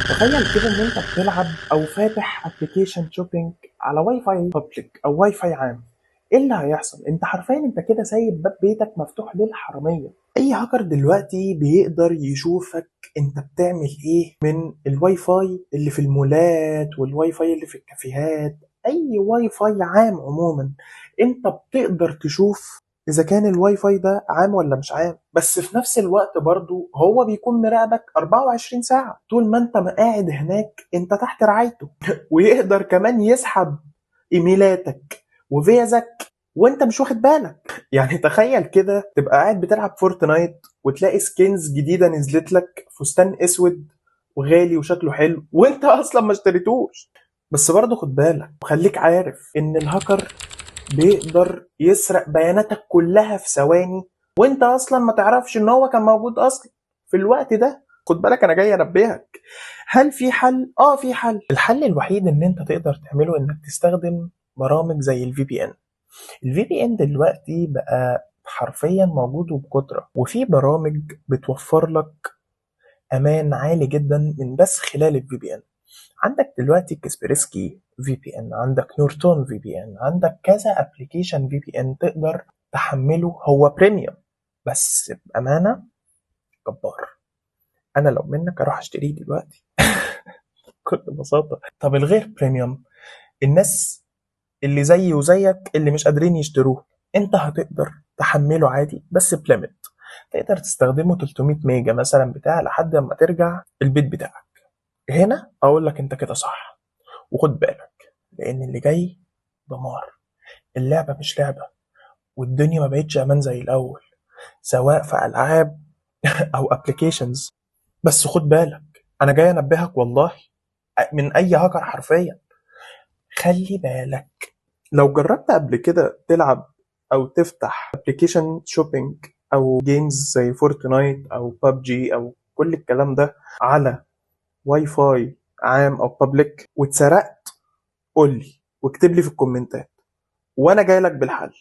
تخيل كده ان انت بتلعب او فاتح ابلكيشن شوبينج على واي فاي بابليك او واي فاي عام. ايه اللي هيحصل؟ انت حرفيا انت كده سايب باب بيتك مفتوح للحراميه. اي هاكر دلوقتي بيقدر يشوفك انت بتعمل ايه من الواي فاي اللي في المولات والواي فاي اللي في الكافيهات. اي واي فاي عام عموما انت بتقدر تشوف اذا كان الواي فاي ده عام ولا مش عام. بس في نفس الوقت برضو هو بيكون مراقبك 24 ساعة طول ما انت ما قاعد هناك، انت تحت رعايته. ويقدر كمان يسحب ايميلاتك وفيزك وانت مش واخد بالك. يعني تخيل كده تبقى قاعد بتلعب فورتنايت وتلاقي سكينز جديدة نزلت لك، فستان اسود وغالي وشكله حلو وانت اصلا ما اشتريتوش. بس برضه خد بالك وخليك عارف ان الهاكر بيقدر يسرق بياناتك كلها في ثواني وانت اصلا ما تعرفش ان هو كان موجود اصلا في الوقت ده. خد بالك انا جاي انبهك. هل في حل؟ في حل. الحل الوحيد ان انت تقدر تعمله انك تستخدم برامج زي الفي بي ان. الفي بي ان دلوقتي بقى حرفيا موجود وبكترة، وفي برامج بتوفر لك امان عالي جدا من بس خلال الفي بي ان. عندك دلوقتي كاسبرسكي في بي ان، عندك نورتون في بي ان، عندك كذا ابلكيشن في بي ان تقدر تحمله. هو بريميوم بس بامانه جبار. انا لو منك اروح اشتريه دلوقتي بكل بساطه. طب الغير بريميوم، الناس اللي زيي وزيك اللي مش قادرين يشتروه، انت هتقدر تحمله عادي بس بليمت. تقدر تستخدمه 300 ميجا مثلا بتاع لحد ما ترجع البيت بتاعك. هنا اقول لك انت كده صح. وخد بالك لان اللي جاي دمار. اللعبة مش لعبة، والدنيا ما بقتش امان زي الاول، سواء في العاب او ابلكيشنز. بس خد بالك انا جاي انبهك والله من اي هاكر حرفيا. خلي بالك لو جربت قبل كده تلعب او تفتح ابلكيشن شوبينج او جيمز زي فورتنايت او ببجي او كل الكلام ده على واي فاي عام او بابليك واتسرقت، قول لي واكتب لي في الكومنتات وانا جاي لك بالحل.